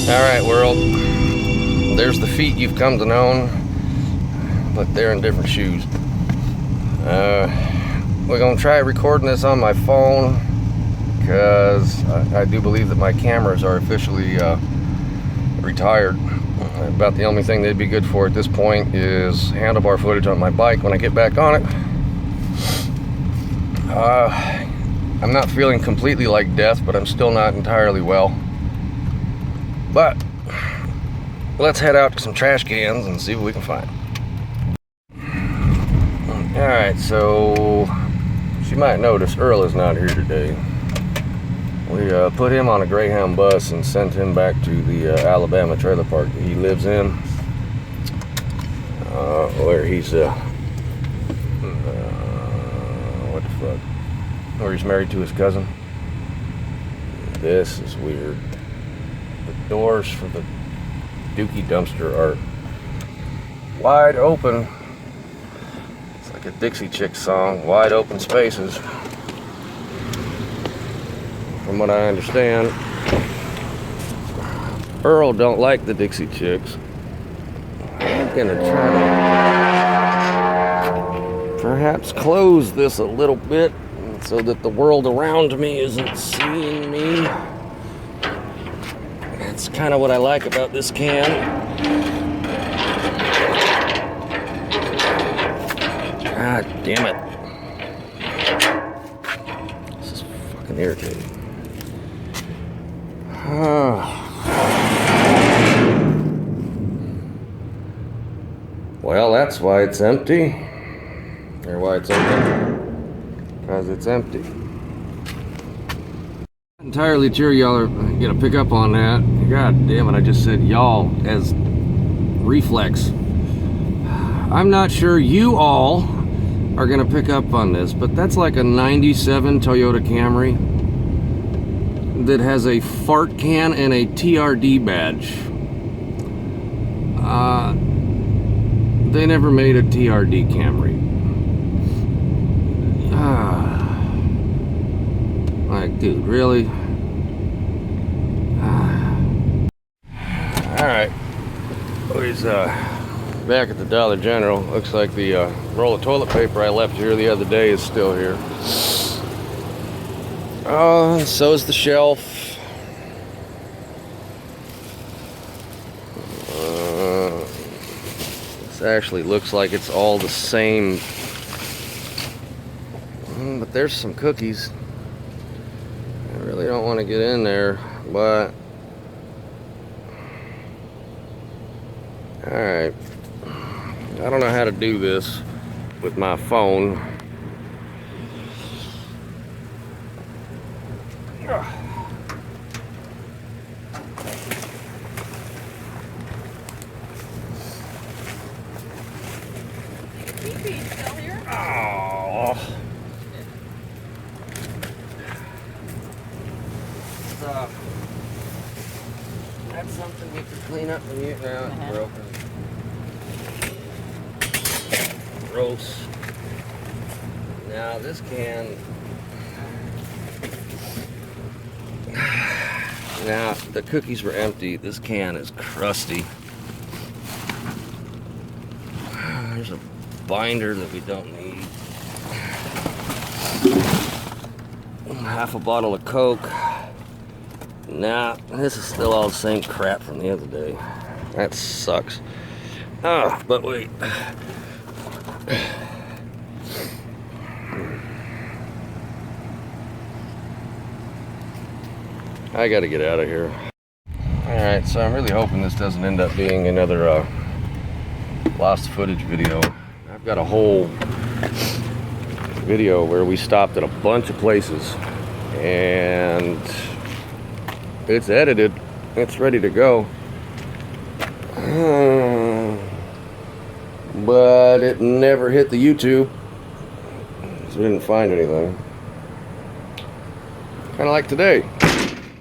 Alright, world. There's the feet you've come to know, but they're in different shoes. We're going to try recording this on my phone because I do believe that my cameras are officially retired. About the only thing they'd be good for at this point is handlebar footage on my bike when I get back on it. I'm not feeling completely like death, but I'm still not entirely well. But let's head out to some trash cans and see what we can find. Alright, so you might notice Earl is not here today. We put him on a Greyhound bus and sent him back to the Alabama trailer park that he lives in, where he's what the fuck? Where he's married to his cousin. This is weird. The doors for the Dookie dumpster are wide open. It's like a Dixie Chicks song, wide open spaces. From what I understand, Earl don't like the Dixie Chicks. I'm gonna try to perhaps close this a little bit so that the world around me isn't seeing me. That's kind of what I like about this can. God damn it. This is fucking irritating. Well, that's why it's empty. Or why it's open. Because it's empty. Not entirely sure y'all are gonna pick up on that. God damn it, I just said y'all as reflex. I'm not sure you all are gonna pick up on this, but that's like a 97 Toyota Camry that has a fart can and a TRD badge. They never made a TRD Camry. Like, dude, really? Alright. He's back at the Dollar General. Looks like the roll of toilet paper I left here the other day is still here. So is the shelf. This actually looks like it's all the same. But there's some cookies. I really don't want to get in there, but alright. I don't know how to do this with my phone. Still here? Oh. That's something we could clean up when you now it's broken. Gross. Now this can. Now the cookies were empty. This can is crusty. There's a binder that we don't need. Half a bottle of Coke. Nah, this is still all the same crap from the other day. That sucks. Oh, but wait. I gotta get out of here. Alright, so I'm really hoping this doesn't end up being another lost footage video. I've got a whole video where we stopped at a bunch of places and it's edited, it's ready to go, but it never hit the YouTube, so we didn't find anything. Kind of like today,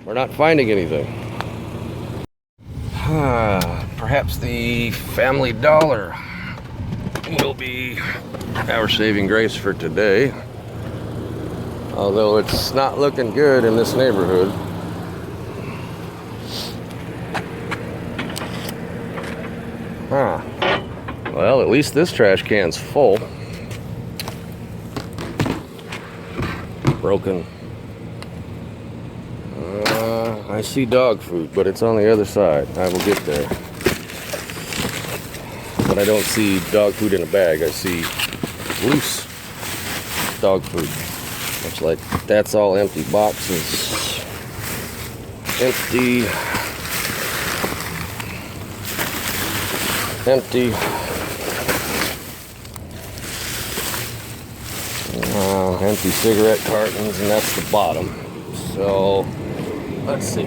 we're not finding anything. Perhaps the Family Dollar will be our saving grace for today. Although it's not looking good in this neighborhood. Huh. Well, at least this trash can's full. Broken. I see dog food, but it's on the other side. I will get there. But I don't see dog food in a bag. I see loose dog food. Looks like that's all empty boxes. Empty. Empty cigarette cartons, and that's the bottom. So, let's see.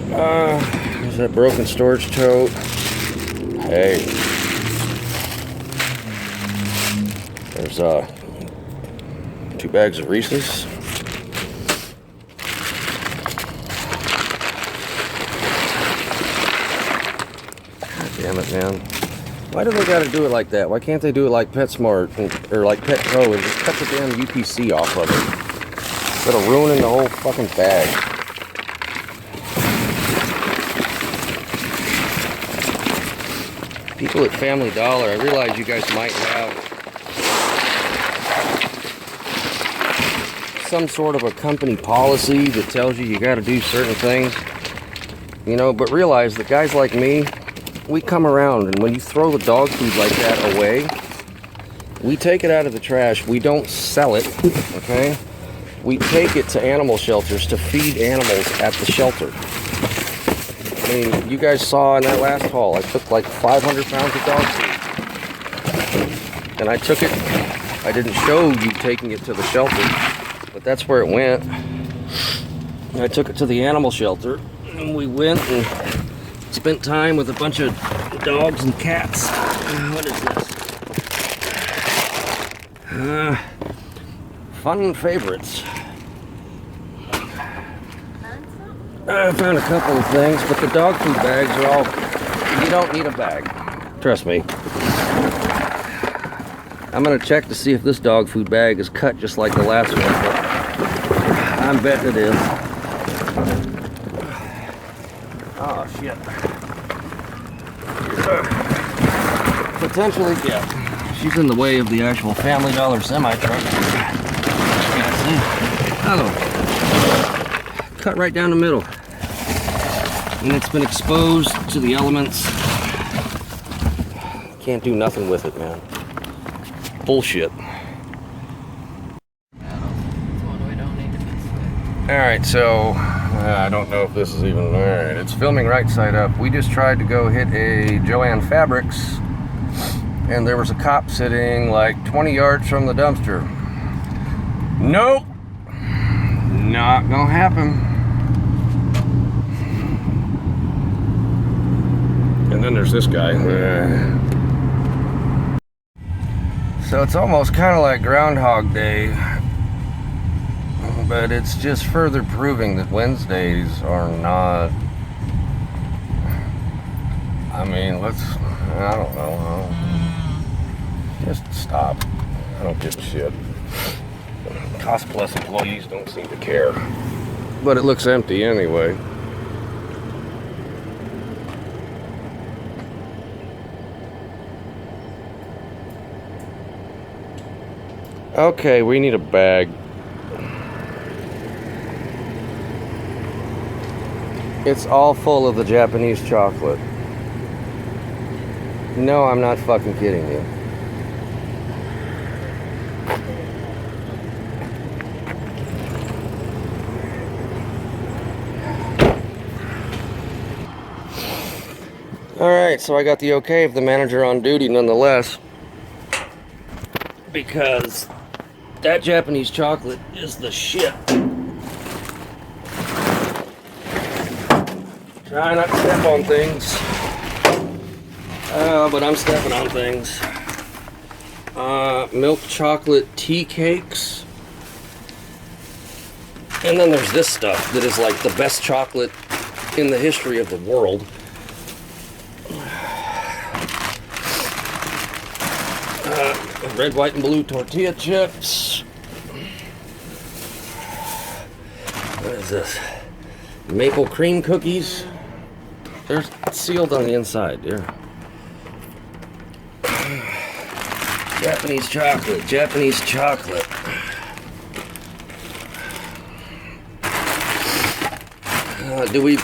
There's that broken storage tote. Hey. There's 2 bags of Reese's. God damn it, man. Why do they gotta do it like that? Why can't they do it like PetSmart or like Petco and just cut the damn UPC off of it? Instead of ruining the whole fucking bag. People at Family Dollar, I realize you guys might have some sort of a company policy that tells you gotta do certain things. You know, but realize that guys like me, we come around, and when you throw the dog food like that away, we take it out of the trash. We don't sell it, okay? We take it to animal shelters to feed animals at the shelter. I mean, you guys saw in that last haul, I took like 500 pounds of dog food. And I took it, I didn't show you taking it to the shelter, but that's where it went. And I took it to the animal shelter, and we went and spent time with a bunch of dogs and cats. What is this? Fun favorites. I found a couple of things, but the dog food bags are all... You don't need a bag. Trust me. I'm going to check to see if this dog food bag is cut just like the last one, but I'm betting it is. Oh, shit. Potentially, yeah. She's in the way of the actual Family Dollar semi-truck. Hello. Cut right down the middle. And it's been exposed to the elements. Can't do nothing with it, man. Bullshit. Alright, so I don't know if this is even alright. It's filming right side up. We just tried to go hit a Joann Fabrics, and there was a cop sitting like 20 yards from the dumpster. Nope. Not gonna happen. And then there's this guy. So it's almost kind of like Groundhog Day, but it's just further proving that Wednesdays are not... I mean, I don't know. Just stop. I don't give a shit. Cost Plus employees don't seem to care. But it looks empty anyway. Okay, we need a bag. It's all full of the Japanese chocolate. No, I'm not fucking kidding you. Alright, so I got the okay of the manager on duty nonetheless, because that Japanese chocolate is the shit. Try not to step on things. But I'm stepping on things. Milk chocolate tea cakes. And then there's this stuff that is like the best chocolate in the history of the world. Red, white, and blue tortilla chips. What is this? Maple cream cookies. They're sealed on the inside, dear. Japanese chocolate, Japanese chocolate. Do we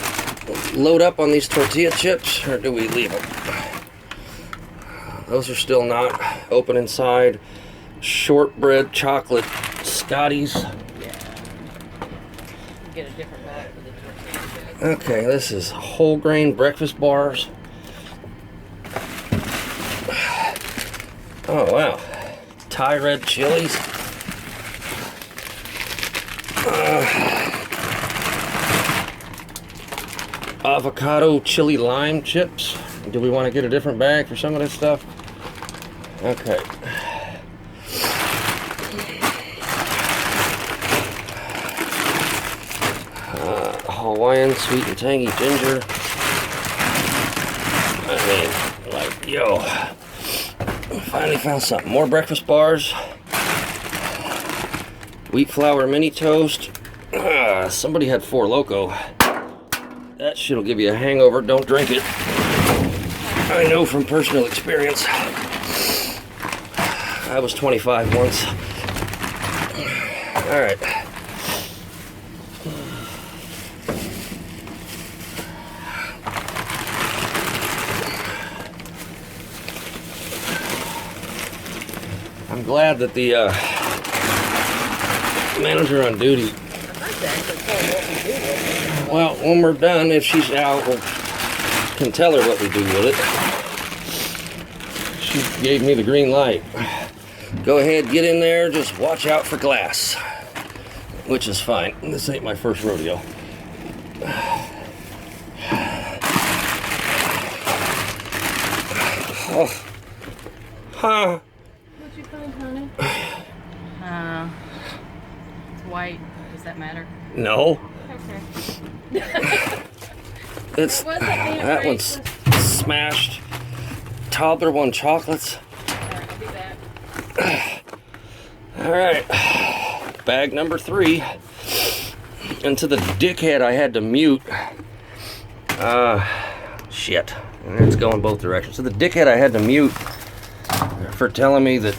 load up on these tortilla chips or do we leave them? Those are still not open inside. Shortbread chocolate Scotties. Yeah. Get a different bag for the tortilla chips. Okay, this is whole grain breakfast bars. Oh wow. Thai red chilies. Avocado chili lime chips. Do we want to get a different bag for some of this stuff? Okay. Hawaiian sweet and tangy ginger. I mean, like, yo. Finally found something. More breakfast bars. Wheat flour mini toast. Somebody had Four Loko. That shit'll give you a hangover. Don't drink it. I know from personal experience. I was 25 once. All right. I'm glad that the manager on duty. Well, when we're done, if she's out, we can tell her what we do with it. She gave me the green light. Go ahead, get in there, just watch out for glass. Which is fine. This ain't my first rodeo. Oh. Huh. What'd you find, honey? It's white. Does that matter? No. Okay. It's that one's smashed. Toddler one chocolates. Alright, I'll be back. Alright. Bag number 3. And to the dickhead I had to mute. Shit. It's going both directions. So the dickhead I had to mute for telling me that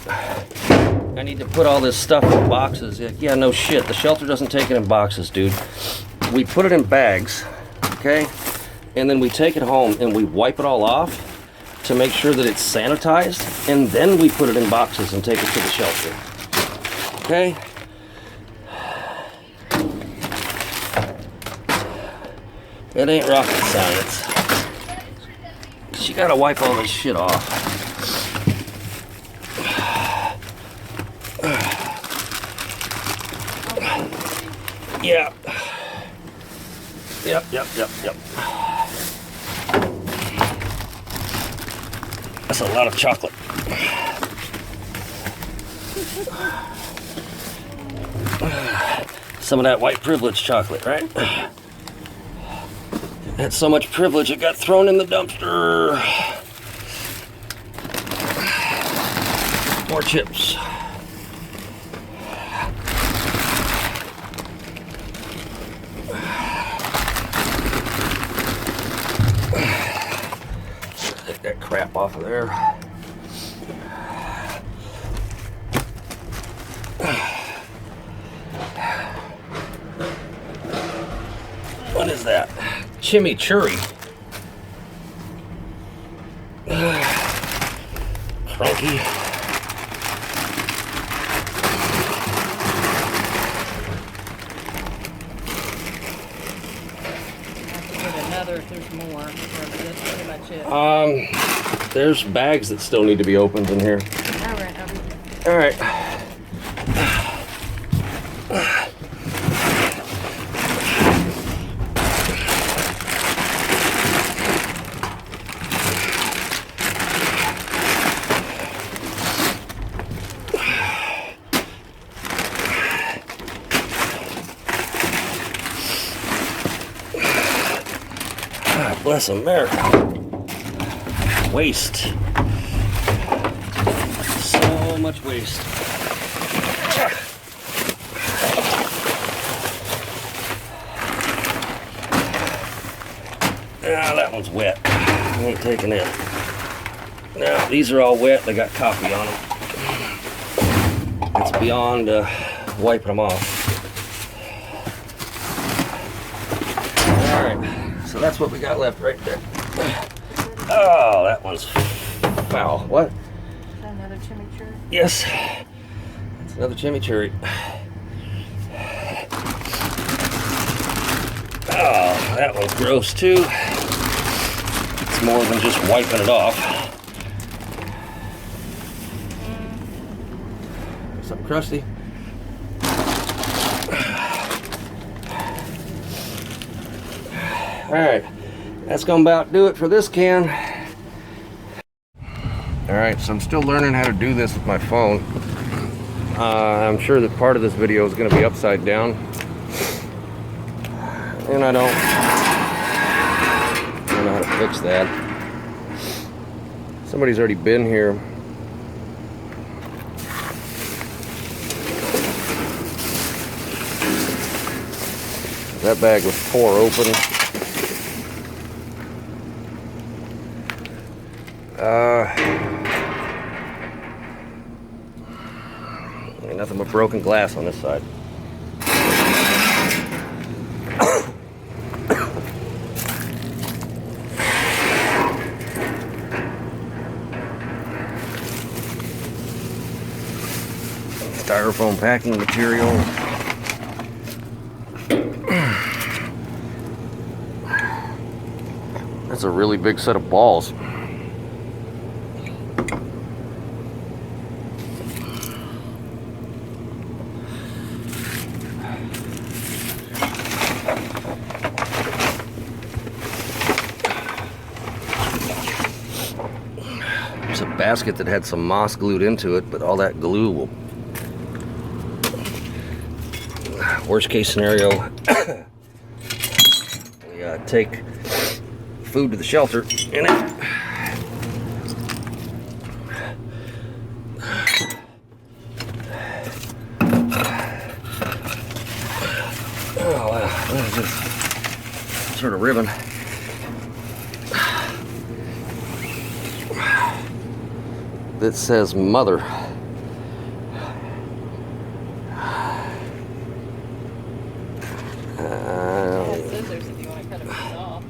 I need to put all this stuff in boxes. Yeah, no shit. The shelter doesn't take it in boxes, dude. We put it in bags, okay? And then we take it home and we wipe it all off to make sure that it's sanitized. And then we put it in boxes and take it to the shelter. Okay? It ain't rocket science. You gotta wipe all this shit off. Yeah. Yep. That's a lot of chocolate. Some of that white privilege chocolate, right? Had so much privilege it got thrown in the dumpster. More chips. Take that crap off of there. What is that? Chimichurri. Cranky. Another if there's more. Or that's pretty much it. There's bags that still need to be opened in here. Alright, I'll be back. All right. Bless America. Waste. So much waste. Ah, that one's wet. I ain't taking it. Now, these are all wet. They got coffee on them. It's beyond wiping them off. All right, so that's what we got left right there. Oh, that one's foul. What? Is that another chimichurri? Yes, it's another chimichurri. Oh, that one's gross too. It's more than just wiping it off. Something crusty. All right, that's gonna about do it for this can. All right, so I'm still learning how to do this with my phone. I'm sure that part of this video is gonna be upside down, and I don't know how to fix that. Somebody's already been here. That bag was tore open. Ain't nothing but broken glass on this side. Styrofoam packing material. That's a really big set of balls. There's a basket that had some moss glued into it, but all that glue will... Worst case scenario, we take food to the shelter in it. Oh wow, that is just sort of ribbon. That says mother. Scissors if you want to cut a piece off.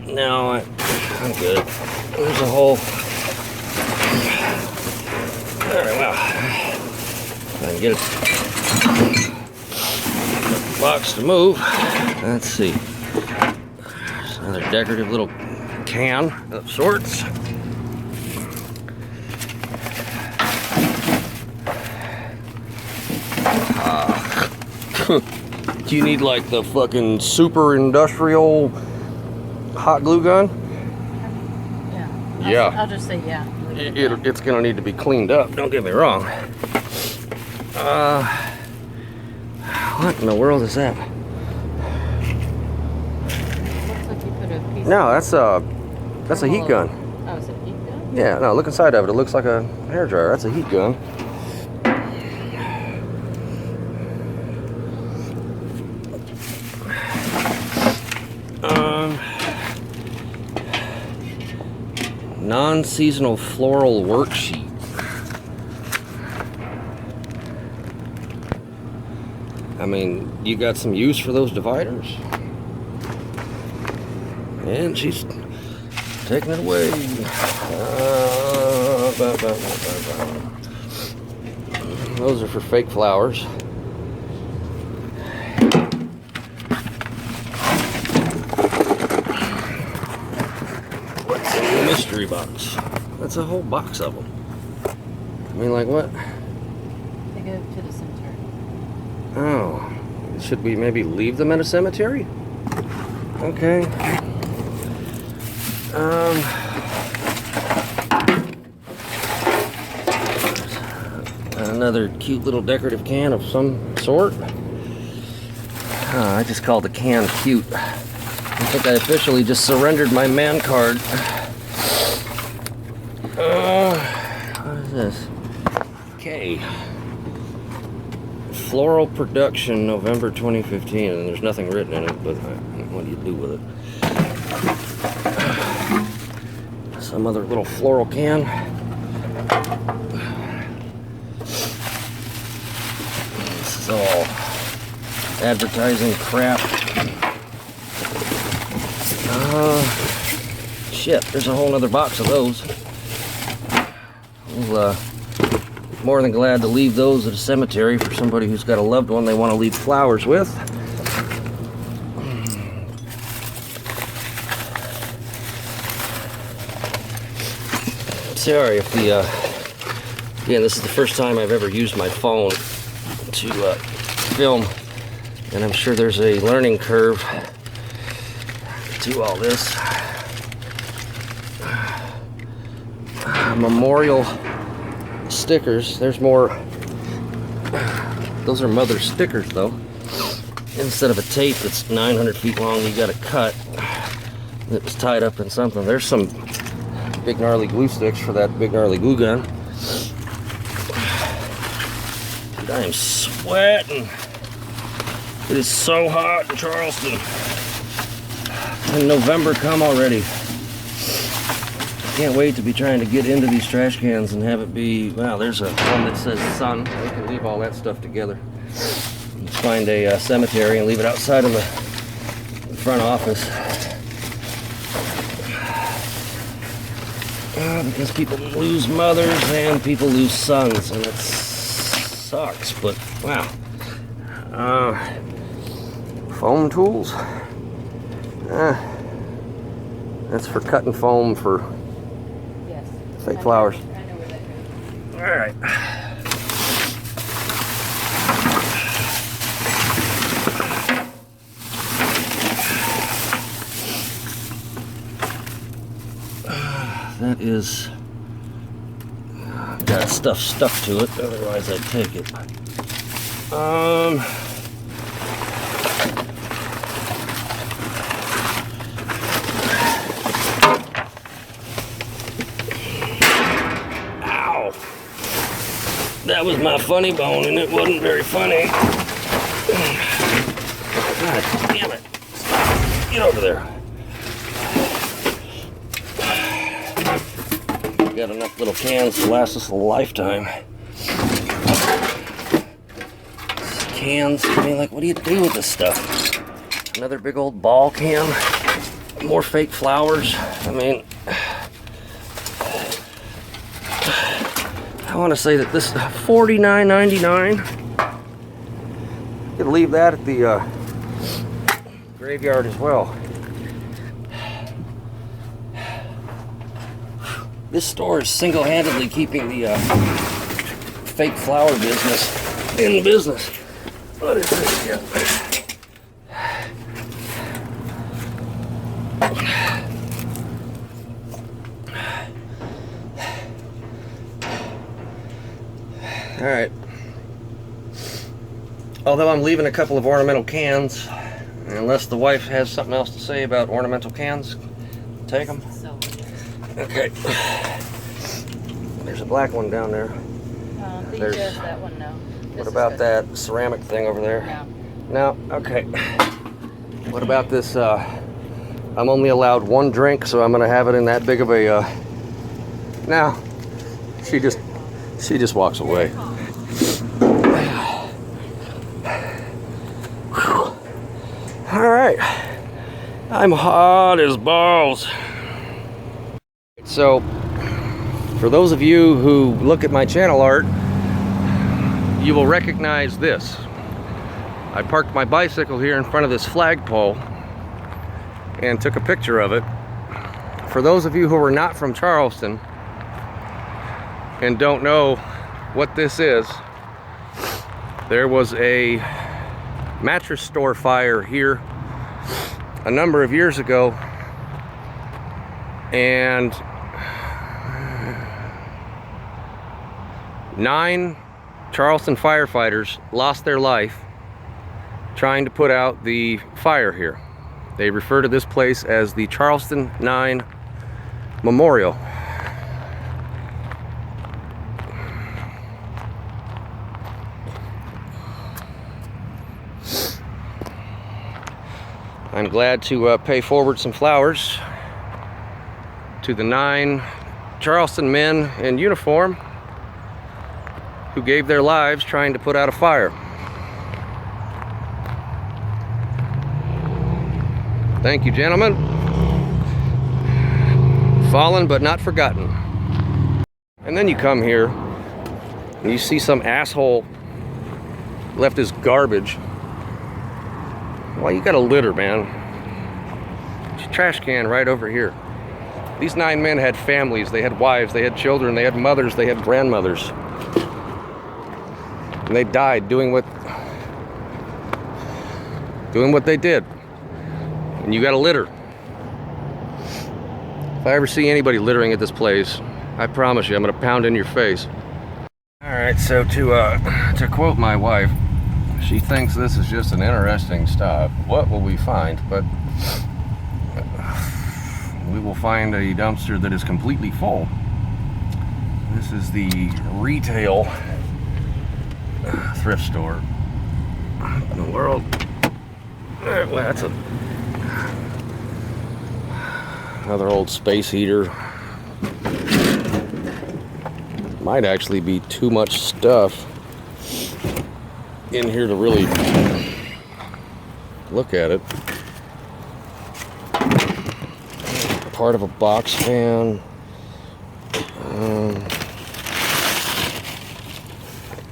No, I'm good. There's a hole. Alright, well, if I can get the box to move. Let's see. There's another decorative little can of sorts. Do you need like the fucking super industrial hot glue gun? Yeah. I'll just say yeah. It's gonna need to be cleaned up, don't get me wrong. What in the world is that? Looks like you put a piece No, that's a heat gun. Oh, is it a heat gun? Yeah, no, look inside of it. It looks like a hairdryer. That's a heat gun. Non-seasonal floral worksheet. I mean, you got some use for those dividers? And she's taking it away. Those are for fake flowers. What's in the mystery box? That's a whole box of them. I mean, like what? They go to the cemetery. Oh, should we maybe leave them at a cemetery? Okay. Another cute little decorative can of some sort. I just called the can cute. I think I officially just surrendered my man card. What is this? Okay. Floral Production, November 2015, and there's nothing written in it, but what do you do with it? Some other little floral can. This is all advertising crap. Shit, there's a whole other box of those. We'll, more than glad to leave those at a cemetery for somebody who's got a loved one they want to leave flowers with. Sorry if the, again, this is the first time I've ever used my phone to film, and I'm sure there's a learning curve to all this. Memorial stickers. There's more. Those are mother stickers, though. Instead of a tape that's 900 feet long, you got a cut that was tied up in something. There's some big gnarly glue sticks for that big gnarly glue gun. Dude, I am sweating. It is so hot in Charleston. And November come already. Can't wait to be trying to get into these trash cans and have it be, wow, there's one that says sun. We can leave all that stuff together. Let's find a cemetery and leave it outside of the front office. Because people lose mothers and people lose sons, and it sucks, but wow. Foam tools? That's for cutting foam for fake flowers. I know where that goes. All right. That is got stuff stuck to it. Otherwise, I'd take it. That was my funny bone, and it wasn't very funny. God damn it. Stop. Get over there. We got enough little cans to last us a lifetime. Cans, I mean, like, what do you do with this stuff? Another big old ball can? More fake flowers? I mean, I want to say that this is $49.99. You could leave that at the graveyard as well. This store is single-handedly keeping the fake flower business in business. What is this here? All right. Although I'm leaving a couple of ornamental cans, unless the wife has something else to say about ornamental cans, take them. Okay. There's a black one down there. There's that one, no. What about that ceramic thing over there? No. No? Okay. What about this? I'm only allowed one drink, so I'm going to have it in that big of a... No. She just walks away. All right, I'm hot as balls. So, for those of you who look at my channel art, you will recognize this. I parked my bicycle here in front of this flagpole and took a picture of it. For those of you who are not from Charleston and don't know what this is, there was a mattress store fire here a number of years ago, and 9 Charleston firefighters lost their life trying to put out the fire here. They refer to this place as the Charleston 9 Memorial. I'm glad to pay forward some flowers to the 9 Charleston men in uniform who gave their lives trying to put out a fire. Thank you, gentlemen. Fallen but not forgotten. And then you come here and you see some asshole left his garbage. Well, you got a litter, man. There's a trash can right over here. These 9 men had families, they had wives, they had children, they had mothers, they had grandmothers. And they died doing what they did. And you got a litter. If I ever see anybody littering at this place, I promise you I'm gonna pound in your face. Alright, so to quote my wife, she thinks this is just an interesting stop. What will we find? But we will find a dumpster that is completely full. This is the retail thrift store. In the world. Well, that's another old space heater. Might actually be too much stuff in here to really look at it. Part of a box fan.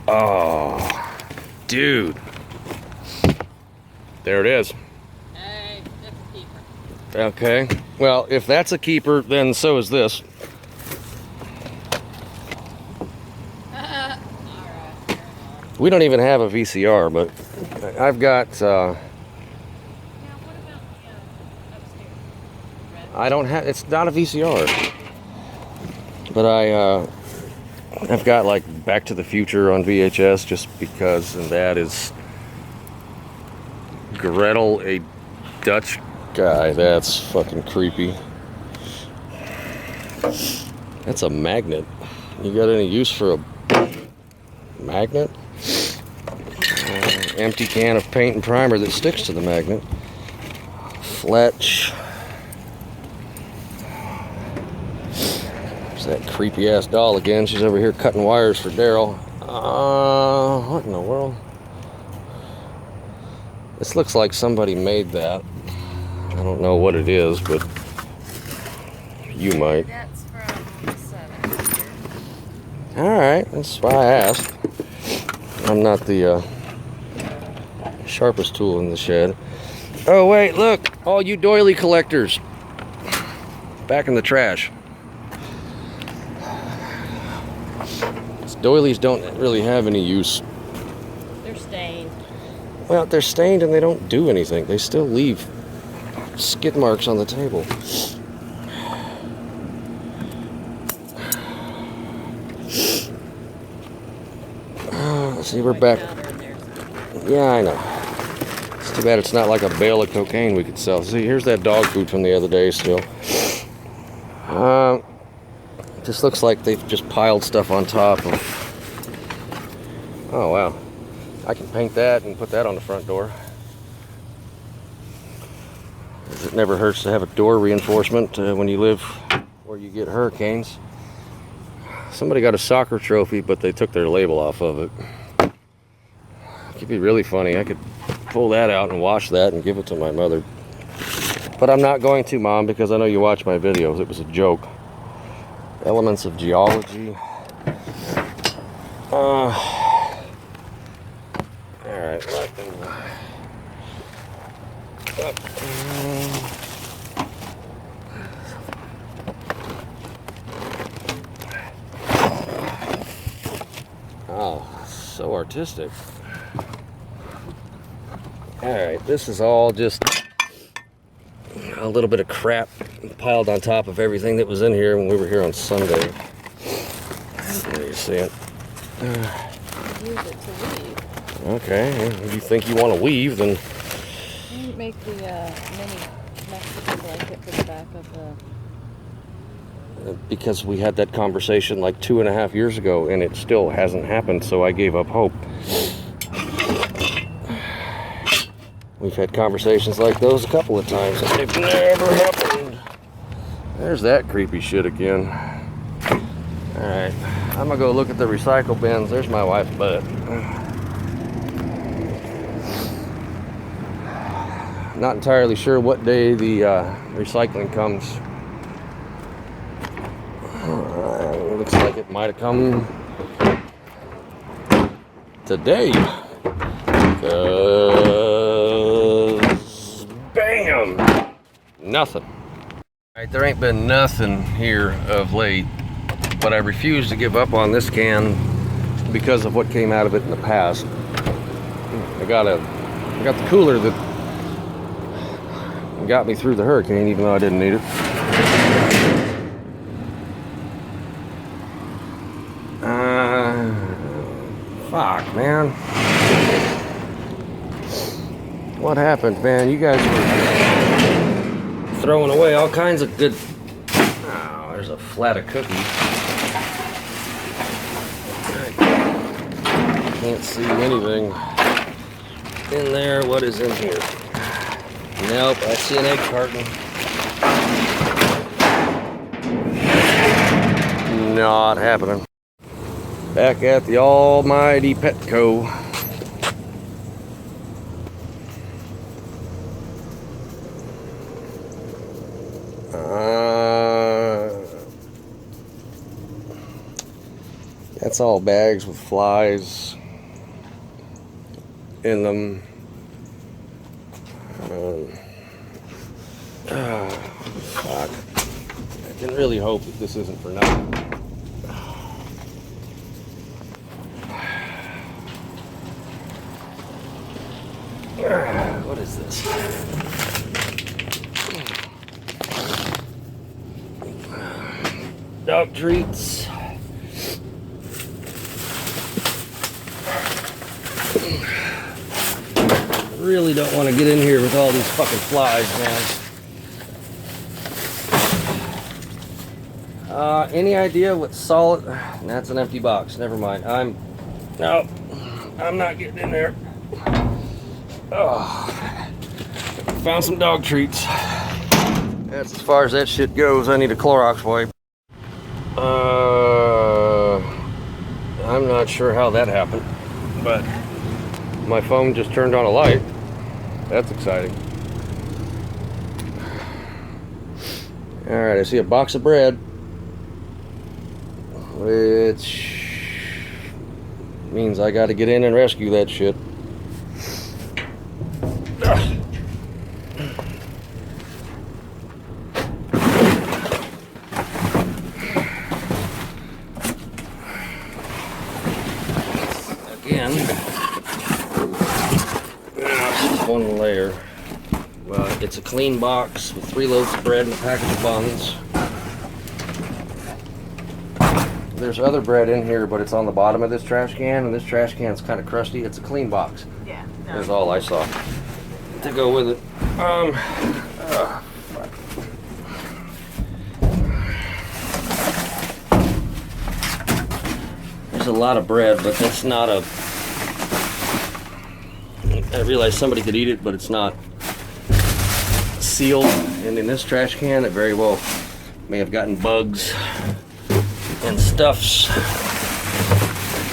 Oh, dude. There it is. Hey, that's a keeper. Okay. Well, if that's a keeper, then so is this. Alright, fair enough. We don't even have a VCR, but I've got. Now, what about the upstairs? Red? I don't have. It's not a VCR, but I've got like Back to the Future on VHS just because, and that is Gretel, a Dutch guy. That's fucking creepy. That's a magnet. You got any use for a magnet? Empty can of paint and primer that sticks to the magnet. Fletch. There's that creepy ass doll again. She's over here cutting wires for Daryl. What in the world? This looks like somebody made that. I don't know what it is, but you might. That's from the 70s. Alright, that's why I asked. I'm not the sharpest tool in the shed. Oh wait, look! All you doily collectors. Back in the trash. These doilies don't really have any use. They're stained. Well, they're stained and they don't do anything. They still leave skid marks on the table. See, we're back. Yeah, I know. It's too bad it's not like a bale of cocaine we could sell. See, here's that dog food from the other day still. Just looks like they've just piled stuff on top of. Oh, wow. I can paint that and put that on the front door. It never hurts to have a door reinforcement when you live where you get hurricanes. Somebody got a soccer trophy, but they took their label off of it. It could be really funny. I could pull that out and wash that and give it to my mother. But I'm not going to, Mom, because I know you watch my videos. It was a joke. Elements of geology. Alright, oh, so artistic. Alright, this is all just a little bit of crap piled on top of everything that was in here when we were here on Sunday. There you see it. Use it to weave. Okay, if you think you want to weave, then... You make the mini Mexican blanket for the back of the... Because we had that conversation like 2.5 years ago, and it still hasn't happened, so I gave up hope. We've had conversations like those a couple of times, and they've never happened. There's that creepy shit again. Alright, I'm gonna go look at the recycle bins. There's my wife's butt. Not entirely sure what day the recycling comes. Looks like it might have come today. Bam! Nothing. Alright, there ain't been nothing here of late, but I refuse to give up on this can because of what came out of it in the past. I got the cooler that got me through the hurricane, even though I didn't need it. Fuck, man. What happened, man? You guys were throwing away all kinds of good... Oh, there's a flat of cookies. I can't see anything in there. What is in here? Nope, I see an egg carton. Not happening. Back at the almighty Petco. That's all bags with flies in them. Fuck. I can really hope that this isn't for nothing. What is this? Dog treats. Really don't want to get in here with all these fucking flies, man. Any idea what solid? That's an empty box. Never mind. I'm not getting in there. Oh, found some dog treats. That's as far as that shit goes. I need a Clorox wipe. I'm not sure how that happened, but my phone just turned on a light. That's exciting. Alright, I see a box of bread, which means I gotta get in and rescue that shit. Again, one layer. It's a clean box with 3 loaves of bread and a package of buns. There's other bread in here, but it's on the bottom of this trash can, and this trash can is kind of crusty. It's a clean box. Yeah. No. That's all I saw to go with it. There's a lot of bread, but that's not a... I realize somebody could eat it, but it's not sealed. And in this trash can, it very well may have gotten bugs and stuffs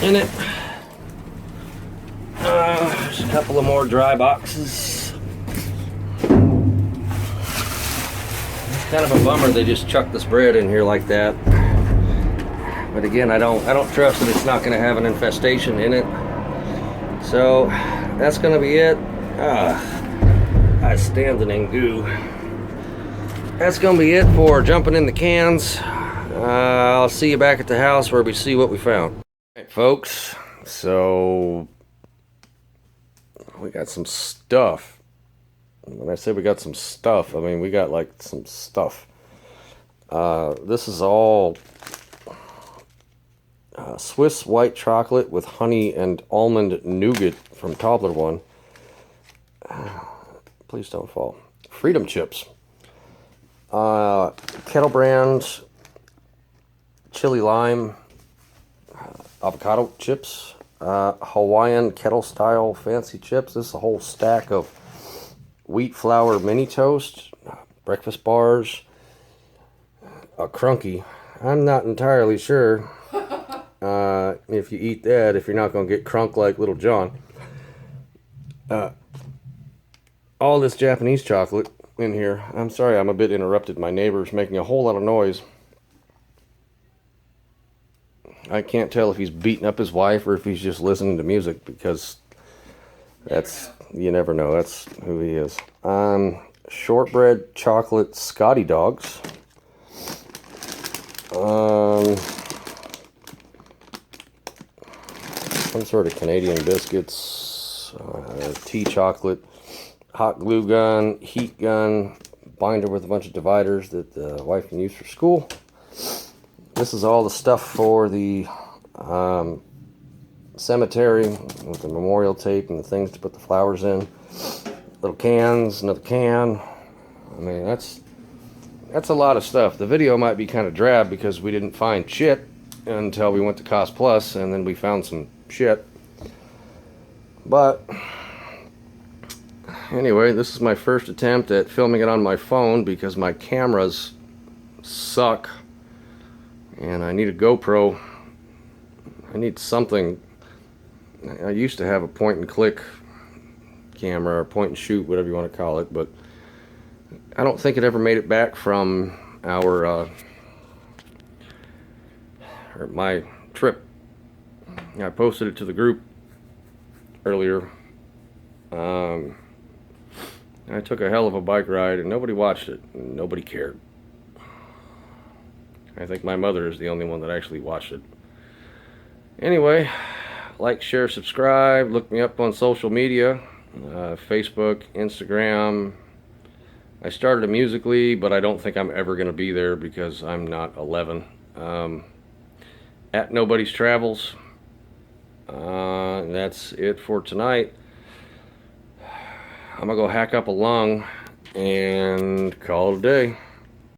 in it. There's a couple of more dry boxes. It's kind of a bummer they just chucked this bread in here like that. But again, I don't trust that it's not going to have an infestation in it. So that's going to be it. I standing in goo. That's going to be it for jumping in the cans. I'll see you back at the house where we see what we found. All right, folks. So we got some stuff. When I say we got some stuff, I mean we got like some stuff. This is all Swiss white chocolate with honey and almond nougat from Toblerone. Please don't fall. Freedom chips. Kettle brand chili lime avocado chips. Hawaiian kettle style fancy chips. This is a whole stack of wheat flour mini toast, breakfast bars, a crunky. I'm not entirely sure if you eat that, if you're not going to get crunk like Little John. All this Japanese chocolate in here. I'm sorry, I'm a bit interrupted. My neighbor's making a whole lot of noise. I can't tell if he's beating up his wife or if he's just listening to music, because that's, you never know. That's who he is. Shortbread chocolate Scotty dogs. Some sort of Canadian biscuits. Tea chocolate. Hot glue gun. Heat gun. Binder with a bunch of dividers that the wife can use for school. This is all the stuff for the cemetery, with the memorial tape and the things to put the flowers in. Little cans, another can. I mean, that's a lot of stuff. The video might be kind of drab because we didn't find shit until we went to Cost Plus, and then we found some shit. But anyway, this is my first attempt at filming it on my phone because my cameras suck. And I need a GoPro. I need something. I used to have a point and click camera, or point and shoot, whatever you want to call it, but I don't think it ever made it back from our or my trip. I posted it to the group earlier. I took a hell of a bike ride and nobody watched it. Nobody cared. I think my mother is the only one that actually watched it. Anyway, like, share, subscribe. Look me up on social media. Facebook, Instagram. I started a Musical.ly, but I don't think I'm ever going to be there because I'm not 11. At Nobody's Travels. That's it for tonight. I'm going to go hack up a lung and call it a day.